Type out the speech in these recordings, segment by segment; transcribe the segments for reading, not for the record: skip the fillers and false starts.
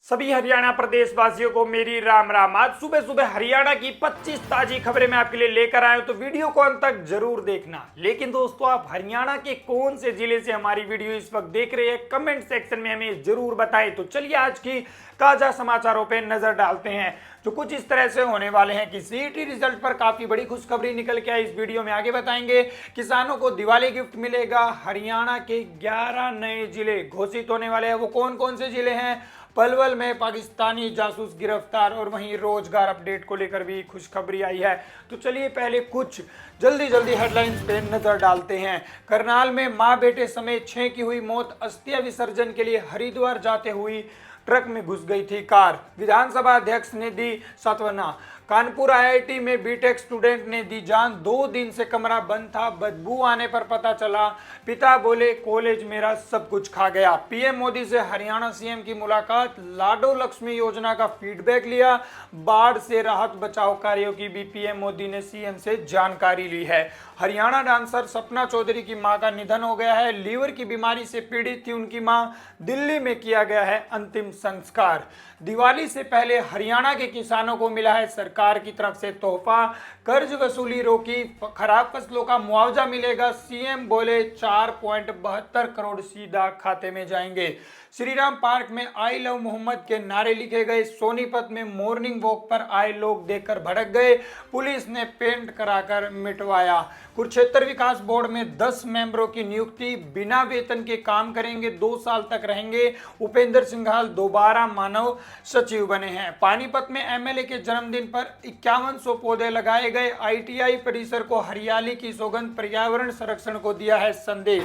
सभी हरियाणा प्रदेश वासियों को मेरी राम राम। आज सुबह सुबह हरियाणा की 25 ताजी खबरें मैं आपके लिए लेकर आया हूं, तो वीडियो को अंत तक जरूर देखना। लेकिन दोस्तों, आप हरियाणा के कौन से जिले से हमारी वीडियो इस वक्त देख रहे हैं, कमेंट सेक्शन में हमें जरूर बताएं। तो चलिए आज की ताजा समाचारों पर नजर डालते हैं, जो कुछ इस तरह से होने वाले हैं कि सीईटी रिजल्ट पर काफी बड़ी खुशखबरी निकल के आई। इस वीडियो में आगे बताएंगे, किसानों को दिवाली गिफ्ट मिलेगा। हरियाणा के 11 नए जिले घोषित होने वाले हैं। वो कौन कौन से जिले हैं? पलवल में पाकिस्तानी जासूस गिरफ्तार, और वहीं रोजगार अपडेट को लेकर भी खुशखबरी आई है। तो चलिए पहले कुछ जल्दी हेडलाइंस पे नजर डालते हैं। करनाल में मां बेटे समेत 6 की हुई मौत। अस्थियां विसर्जन के लिए हरिद्वार जाते हुई ट्रक में घुस गई थी कार। विधानसभा अध्यक्ष ने दी सांत्वना। कानपुर आईआईटी में बीटेक स्टूडेंट ने दी जान। 2 दिन से कमरा बंद था, बदबू आने पर पता चला। पिता बोले कॉलेज मेरा सब कुछ खा गया। पीएम मोदी से हरियाणा सीएम की मुलाकात। लाडो लक्ष्मी योजना का फीडबैक लिया। बाढ़ से राहत बचाव कार्यों की भी पीएम मोदी ने सीएम से जानकारी ली है। हरियाणा डांसर सपना चौधरी की मां का निधन हो गया है। लीवर की बीमारी से पीड़ित थी उनकी मां। दिल्ली में किया गया है अंतिम संस्कार। दिवाली से पहले हरियाणा के किसानों को मिला है सरकार की तरफ से तोहफा। कर्ज वसूली रोकी, खराब फसलों का मुआवजा मिलेगा। सीएम बोले 4.72 करोड़ सीधा खाते में जाएंगे। श्रीराम पार्क में आई लव मोहम्मद के नारे लिखे गए। सोनीपत में मॉर्निंग वॉक पर आए लोग देखकर भड़क गए, पुलिस ने पेंट कराकर मिटवाया। कुरुक्षेत्र विकास बोर्ड में 10 मेंबरों की नियुक्ति। बिना वेतन के काम करेंगे, 2 साल तक रहेंगे। उपेंद्र सिंघाल दोबारा मानव सचिव बने हैं। पानीपत में एमएलए के जन्मदिन पर 5100 पौधे लगाए गए। आईटीआई परिसर को हरियाली की सौगंध, पर्यावरण संरक्षण को दिया है संदेश।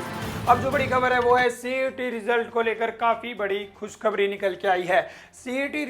अब जो बड़ी खबर है वो है सीईटी रिजल्ट को लेकर काफी बड़ी खुशखबरी निकल के आई है। सीईटी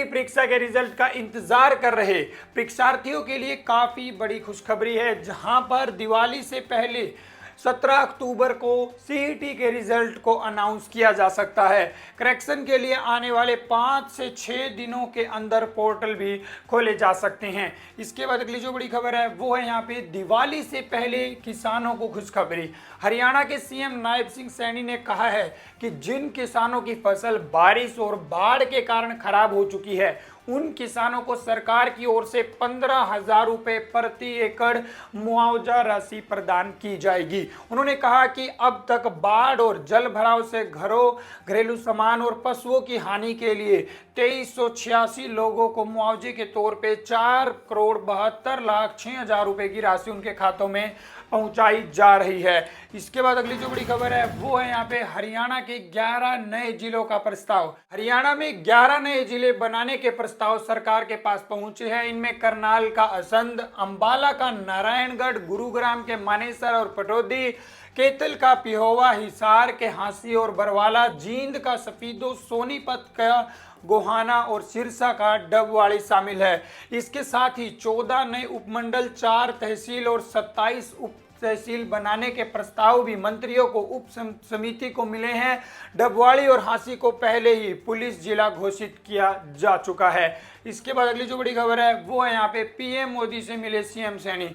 परीक्षा के रिजल्ट का इंतजार कर रहे परीक्षार्थियों के लिए काफी बड़ी खुशखबरी है, जहां पर दिवाली से पहले 17 अक्टूबर को सीईटी के रिजल्ट को अनाउंस किया जा सकता है। करेक्शन के लिए आने वाले 5 से 6 दिनों के अंदर पोर्टल भी खोले जा सकते हैं। इसके बाद अगली जो बड़ी खबर है वो है यहाँ पे दिवाली से पहले किसानों को खुशखबरी। हरियाणा के सीएम नायब सिंह सैनी ने कहा है कि जिन किसानों की फसल बारिश और बाढ़ के कारण खराब हो चुकी है, उन किसानों को सरकार की ओर से 15,000 रुपए प्रति एकड़ मुआवजा राशि प्रदान की जाएगी। उन्होंने कहा कि अब तक बाढ़ और जल भराव से घरों, घरेलू सामान और पशुओं की हानि के लिए 2386 लोगों को मुआवजे के तौर पे 4,72,06,000 रुपए की राशि उनके खातों में पहुंचाई जा रही है। इसके बाद अगली जो बड़ी खबर है वो है यहाँ पे हरियाणा के 11 नए जिलों का प्रस्ताव। हरियाणा में 11 नए जिले बनाने के प्रस्ताव सरकार के पास पहुंचे हैं। इनमें करनाल का असंध, अंबाला का नारायणगढ़, गुरुग्राम के मानेसर और पटौदी, कैथल का पिहोवा, हिसार के हांसी और बरवाला, जींद का सफीदो, सोनीपत का गोहाना और सिरसा का डबवाड़ी शामिल है। इसके साथ ही 14 नए उपमंडल, 4 तहसील और 27 उप तहसील बनाने के प्रस्ताव भी मंत्रियों को उप समिति को मिले हैं। डबवाड़ी और हांसी को पहले ही पुलिस जिला घोषित किया जा चुका है। इसके बाद अगली जो बड़ी खबर है वो है यहाँ पे पीएम मोदी से मिले सीएम सैनी।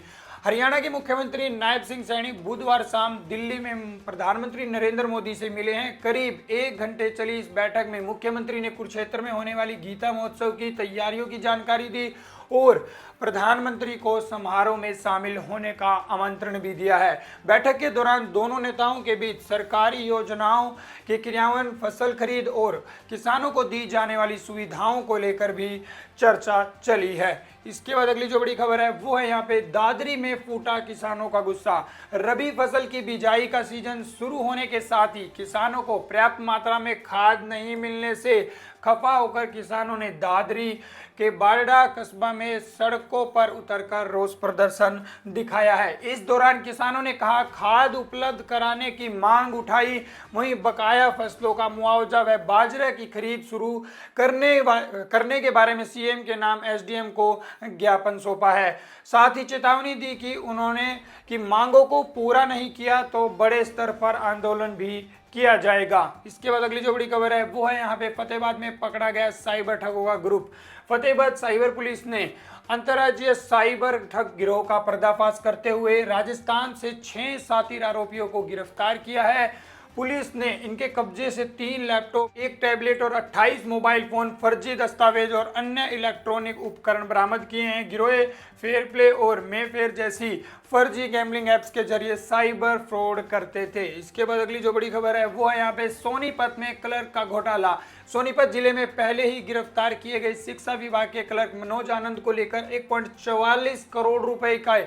हरियाणा के मुख्यमंत्री नायब सिंह सैनी बुधवार शाम दिल्ली में प्रधानमंत्री नरेंद्र मोदी से मिले हैं। करीब 1 घंटे चली इस बैठक में मुख्यमंत्री ने कुरुक्षेत्र में होने वाली गीता महोत्सव की तैयारियों की जानकारी दी और प्रधानमंत्री को समारोह में शामिल होने का आमंत्रण भी दिया है। बैठक के दौरान दोनों नेताओं के बीच सरकारी योजनाओं के क्रियान्वयन, फसल खरीद और किसानों को दी जाने वाली सुविधाओं को लेकर भी चर्चा चली है। इसके बाद अगली जो बड़ी खबर है वो है यहाँ पे दादरी में फूटा किसानों का गुस्सा। रबी फसल की बिजाई का सीजन शुरू होने के साथ ही किसानों को पर्याप्त मात्रा में खाद नहीं मिलने से खफा होकर किसानों ने दादरी के बारडा कस्बा में सड़कों पर उतरकर रोष प्रदर्शन दिखाया है। इस दौरान किसानों ने कहा खाद उपलब्ध कराने की मांग उठाई, वहीं बकाया फसलों का मुआवजा व बाजरे की खरीद शुरू करने के बारे में सीएम के नाम एसडीएम को ज्ञापन सौंपा है। साथ ही चेतावनी दी कि उन्होंने की मांगों को पूरा नहीं किया तो बड़े स्तर पर आंदोलन भी किया जाएगा। इसके बाद अगली जो बड़ी खबर है वो है यहाँ पे फतेहाबाद में पकड़ा गया साइबर ठगों का ग्रुप। फतेहाबाद साइबर पुलिस ने अंतर्राज्यीय साइबर ठग गिरोह का पर्दाफाश करते हुए राजस्थान से 6 शातिर आरोपियों को गिरफ्तार किया है। पुलिस ने इनके कब्जे से 3 लैपटॉप, 1 टैबलेट और 28 मोबाइल फोन, फर्जी दस्तावेज और अन्य इलेक्ट्रॉनिक उपकरण बरामद किए हैं। गिरोह फेयर प्ले और मेफेयर जैसी फर्जी गैम्बलिंग एप्स के जरिए साइबर फ्रॉड करते थे। इसके बाद अगली जो बड़ी खबर है वो है यहाँ पे सोनीपत में क्लर्क का घोटाला। सोनीपत जिले में पहले ही गिरफ्तार किए गए शिक्षा विभाग के क्लर्क मनोज आनंद को लेकर 1.44 करोड़ रुपए का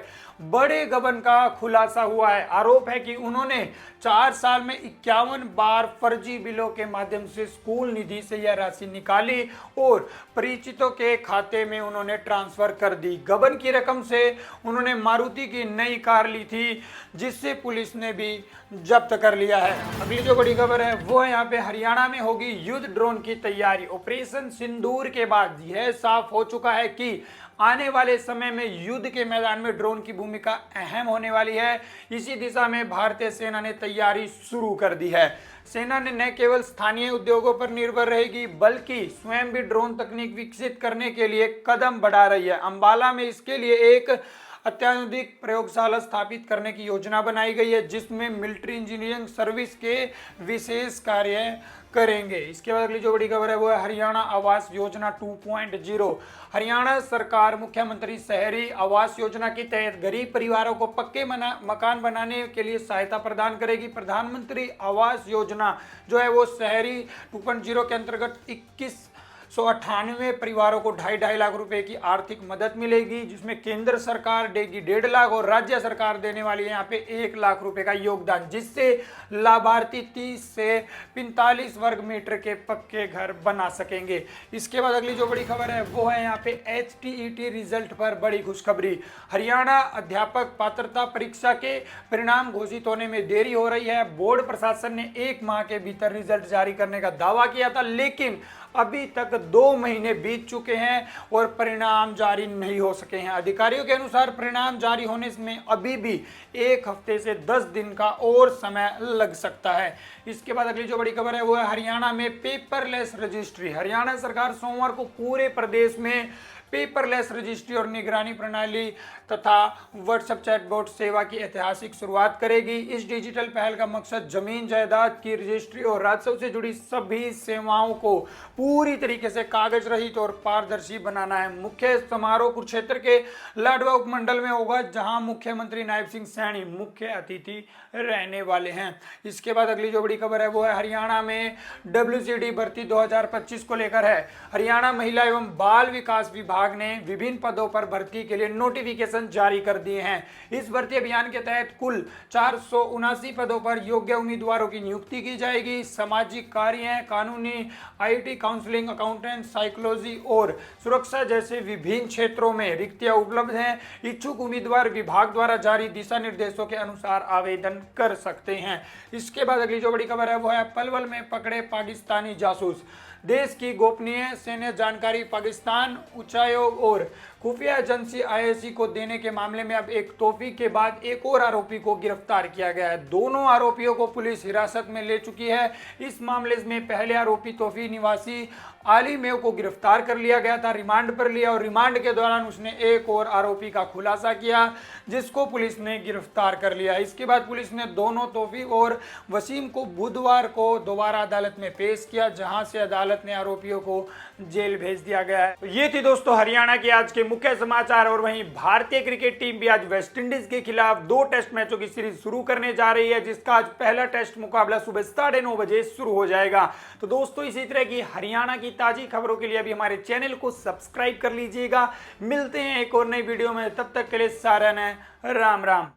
बड़े गबन का खुलासा हुआ है। आरोप है कि उन्होंने 4 साल में 51 बार फर्जी बिलों के माध्यम से स्कूल निधि से यह राशि निकाली और परिचितों के खाते में उन्होंने ट्रांसफर कर दी। गबन की रकम से उन्होंने मारुति की नई कार ली थी, जिससे पुलिस ने भी जब्त कर लिया है। अगली जो बड़ी खबर है वो है यहाँ पे हरियाणा में होगी युद्ध ड्रोन की तैयारी। ऑपरेशन सिंदूर के बाद यह साफ हो चुका है कि आने वाले समय में युद्ध के मैदान में ड्रोन की भूमिका अहम होने वाली है। इसी दिशा में भारतीय सेना ने तैयारी शुरू कर दी है। सेना ने न केवल स्थानीय उद्योगों पर निर्भर रहेगी बल्कि स्वयं भी ड्रोन तकनीक विकसित करने के लिए कदम बढ़ा रही है। अंबाला में इसके लिए एक अत्याधुनिक प्रयोगशाला स्थापित करने की योजना बनाई गई है, जिसमें मिलिट्री इंजीनियरिंग सर्विस के विशेष कार्य करेंगे। इसके बाद अगली जो बड़ी खबर है वो है हरियाणा आवास योजना 2.0। हरियाणा सरकार मुख्यमंत्री शहरी आवास योजना के तहत गरीब परिवारों को पक्के मकान बनाने के लिए सहायता प्रदान करेगी। प्रधानमंत्री आवास योजना जो है वो शहरी 2.0 के अंतर्गत 2198 परिवारों को 2.5 लाख रुपए की आर्थिक मदद मिलेगी, जिसमें केंद्र सरकार देगी 1.5 लाख और राज्य सरकार देने वाली है यहाँ पे 1 लाख रुपए का योगदान, जिससे लाभार्थी 30 से 45 वर्ग मीटर के पक्के घर बना सकेंगे। इसके बाद अगली जो बड़ी खबर है वो है यहाँ पे HTET रिजल्ट पर बड़ी खुशखबरी। हरियाणा अध्यापक पात्रता परीक्षा के परिणाम घोषित होने में देरी हो रही है। बोर्ड प्रशासन ने 1 माह के भीतर रिजल्ट जारी करने का दावा किया था, लेकिन अभी तक 2 महीने बीत चुके हैं और परिणाम जारी नहीं हो सके हैं। अधिकारियों के अनुसार परिणाम जारी होने में अभी भी 1 हफ्ते से 10 दिन का और समय लग सकता है। इसके बाद अगली जो बड़ी खबर है वो है हरियाणा में पेपरलेस रजिस्ट्री। हरियाणा सरकार सोमवार को पूरे प्रदेश में पेपरलेस रजिस्ट्री और निगरानी प्रणाली तथा व्हाट्सएप चैटबॉट सेवा की ऐतिहासिक शुरुआत करेगी। इस डिजिटल पहल का मकसद जमीन जायदाद की रजिस्ट्री और राजस्व से जुड़ी सभी सेवाओं को पूरी तरीके से कागज रहित और पारदर्शी बनाना है। मुख्य समारोह कुरुक्षेत्र के लाडवा उपमंडल में होगा, जहां मुख्यमंत्री नायब सिंह सैनी मुख्य अतिथि रहने वाले हैं। इसके बाद अगली जो बड़ी खबर है वो है हरियाणा में WCD भर्ती 2025 को लेकर है। हरियाणा महिला एवं बाल विकास विभाग ने विभिन्न पदों पर भर्ती के लिए नोटिफिकेशन जारी कर दिए हैं। इस भर्ती अभियान के तहत कुल 479 पदों पर योग्य उम्मीदवारों की नियुक्ति की जाएगी। सामाजिक कार्य, कानूनी, IT, काउंसलिंग, अकाउंटेंट, साइकोलॉजी और सुरक्षा जैसे विभिन्न क्षेत्रों में रिक्तियां उपलब्ध हैं। इच्छुक उम्मीदवार विभाग द्वारा जारी दिशा निर्देशों के अनुसार आवेदन कर सकते हैं। इसके बाद अगली जो बड़ी खबर है वो है पलवल में पकड़े पाकिस्तानी जासूस। देश की गोपनीय सैन्य जानकारी पाकिस्तान उच्चायोग और खुफिया एजेंसी IAC को देने के मामले में अब एक तोहफी के बाद एक और आरोपी को गिरफ्तार किया गया है। दोनों आरोपियों को पुलिस हिरासत में ले चुकी है। इस मामले में पहले आरोपी तोहफी निवासी आली मेव को गिरफ्तार कर लिया गया था, रिमांड पर लिया और रिमांड के दौरान उसने एक और आरोपी का खुलासा किया, जिसको पुलिस ने गिरफ्तार कर लिया। इसके बाद पुलिस ने दोनों तोहफी और वसीम को बुधवार को दोबारा अदालत में पेश किया, जहां से अदालत ने आरोपियों को जेल भेज दिया गया है। तो ये थी दोस्तों हरियाणा के आज के मुख्य समाचार। और वहीं भारतीय क्रिकेट टीम भी आज वेस्टइंडीज के खिलाफ 2 टेस्ट मैचों की सीरीज शुरू करने जा रही है, जिसका आज पहला टेस्ट मुकाबला सुबह 9:30 बजे शुरू हो जाएगा। तो दोस्तों इसी तरह की हरियाणा की ताजी खबरों के लिए अभी हमारे चैनल को सब्सक्राइब कर लीजिएगा। मिलते हैं एक और नई वीडियो में, तब तक के लिए सारा ने राम राम।